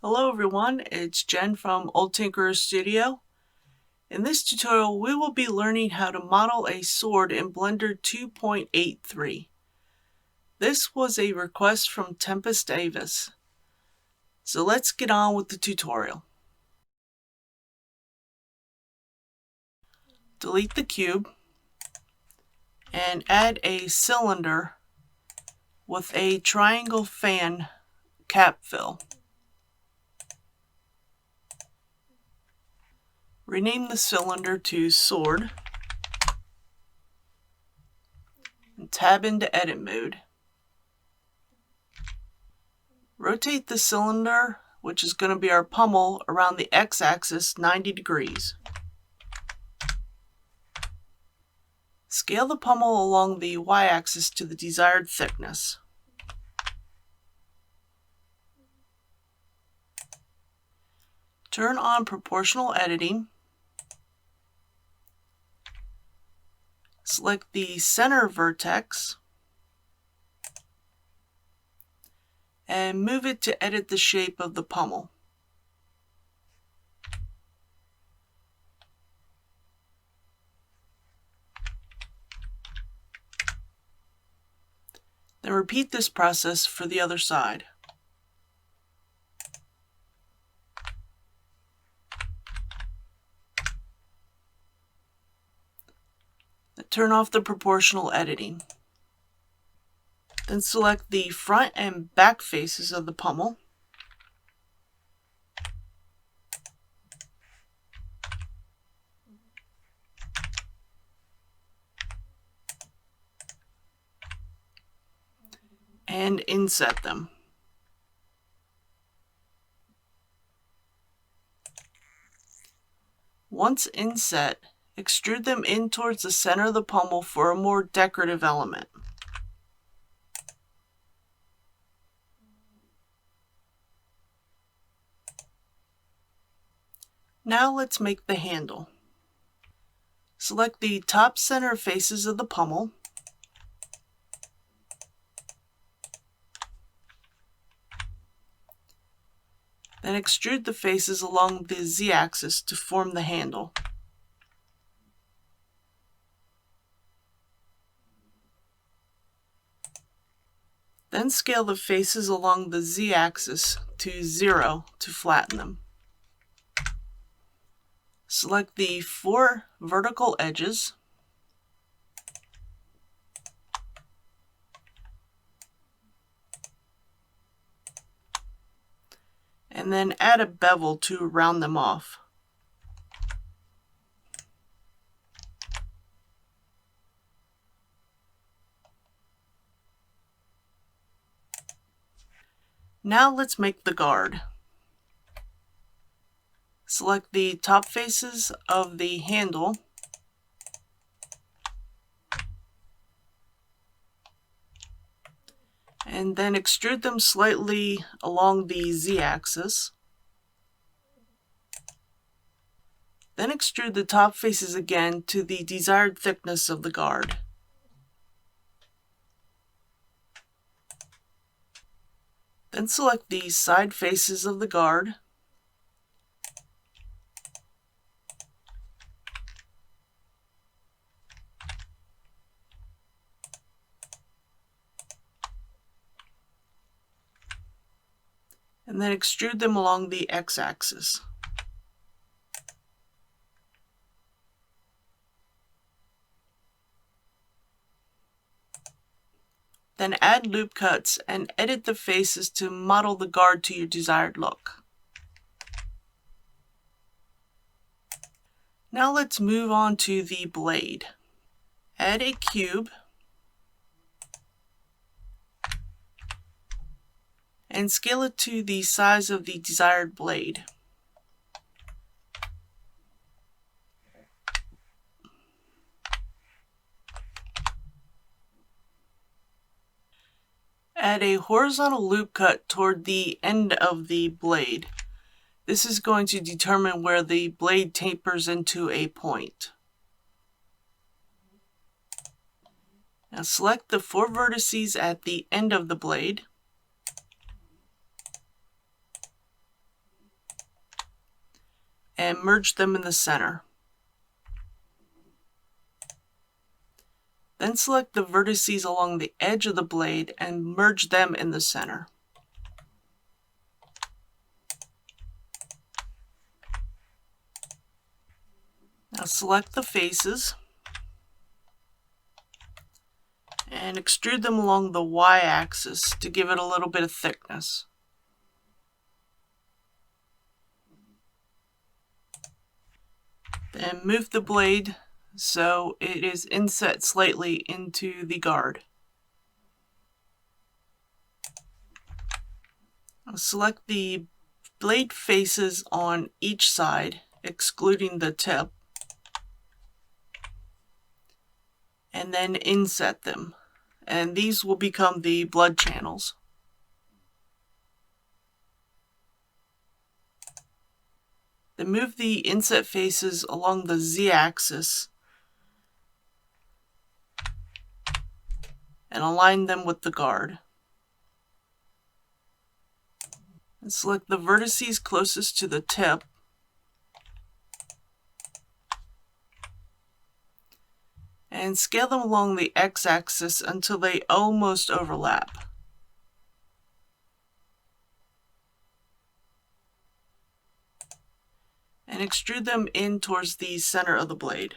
Hello everyone, it's Jen from Old Tinkerer Studio. In this tutorial we will be learning how to model a sword in Blender 2.83. This was a request from TempestAvis. So let's get on with the tutorial. Delete the cube and add a cylinder with a triangle fan cap fill. Rename the cylinder to Sword and tab into Edit Mode. Rotate the cylinder, which is going to be our pummel, around the x-axis 90 degrees. Scale the pummel along the y-axis to the desired thickness. Turn on proportional editing. Select the center vertex and move it to edit the shape of the pummel. Then repeat this process for the other side. Turn off the proportional editing. Then select the front and back faces of the pummel. And inset them. Once inset, extrude them in towards the center of the pummel for a more decorative element. Now let's make the handle. Select the top center faces of the pummel. Then extrude the faces along the z-axis to form the handle. Then scale the faces along the z-axis to 0 to flatten them. Select the 4 vertical edges. And then add a bevel to round them off. Now let's make the guard. Select the top faces of the handle and then extrude them slightly along the z-axis. Then extrude the top faces again to the desired thickness of the guard. Then select the side faces of the guard and then extrude them along the x-axis. Then add loop cuts and edit the faces to model the guard to your desired look. Now let's move on to the blade. Add a cube and scale it to the size of the desired blade. Add a horizontal loop cut toward the end of the blade. This is going to determine where the blade tapers into a point. Now select the 4 vertices at the end of the blade and merge them in the center. Then select the vertices along the edge of the blade and merge them in the center. Now select the faces and extrude them along the y-axis to give it a little bit of thickness. Then move the blade so it is inset slightly into the guard. Now select the blade faces on each side, excluding the tip, and then inset them. And these will become the blood channels. Then move the inset faces along the z-axis and align them with the guard. And select the vertices closest to the tip and scale them along the x-axis until they almost overlap. And extrude them in towards the center of the blade.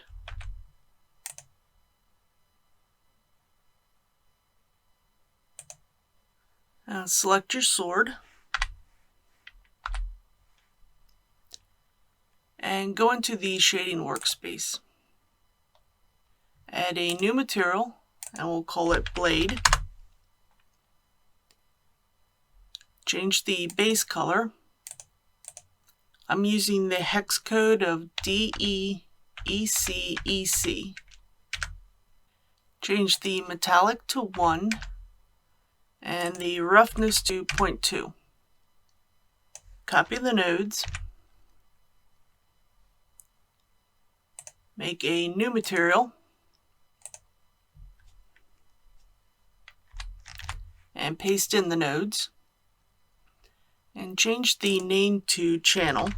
Now select your sword and go into the shading workspace. Add a new material, and we'll call it Blade. Change the base color. I'm using the hex code of DEECEC. Change the metallic to 1 and the roughness to 0.2. Copy the nodes. Make a new material. And paste in the nodes. And change the name to channel.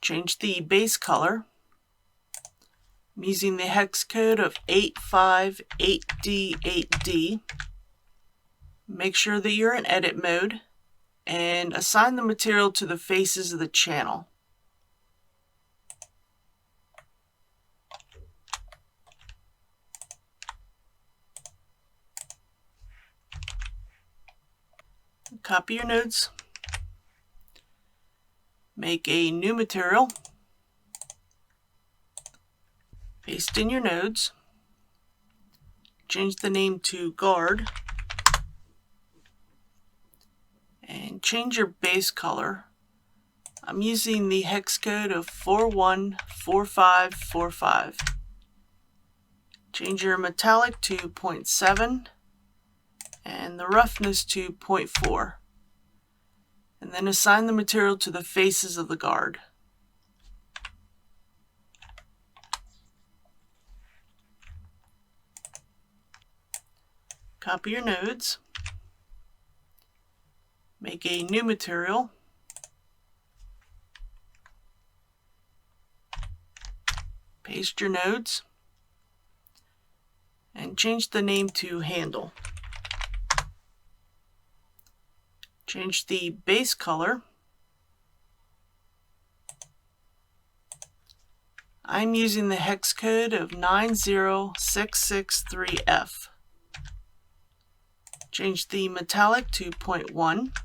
Change the base color. I'm using the hex code of 858D8D. Make sure that you're in edit mode and assign the material to the faces of the channel. Copy your nodes, make a new material, paste in your nodes, change the name to guard, and change your base color. I'm using the hex code of 414545. Change your metallic to 0.7. And the roughness to 0.4. And then assign the material to the faces of the guard. Copy your nodes. Make a new material. Paste your nodes. And change the name to handle. Change the base color. I'm using the hex code of 90663F. Change the metallic to 0.1,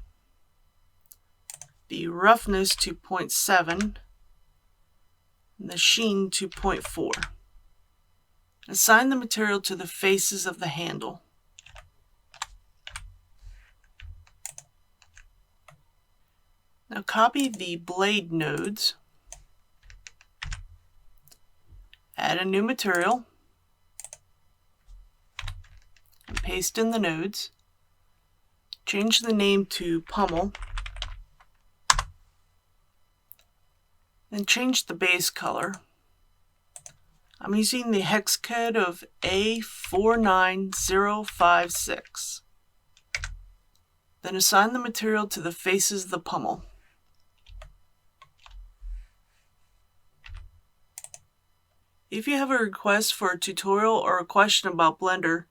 the roughness to 0.7, and the sheen to 0.4. Assign the material to the faces of the handle. Now copy the blade nodes, add a new material, and paste in the nodes. Change the name to pummel, then change the base color. I'm using the hex code of A49056. Then assign the material to the faces of the pummel. If you have a request for a tutorial or a question about Blender,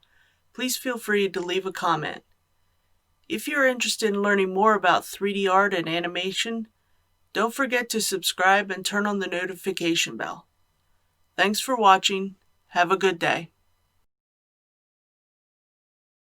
please feel free to leave a comment. If you're interested in learning more about 3D art and animation, don't forget to subscribe and turn on the notification bell. Thanks for watching. Have a good day.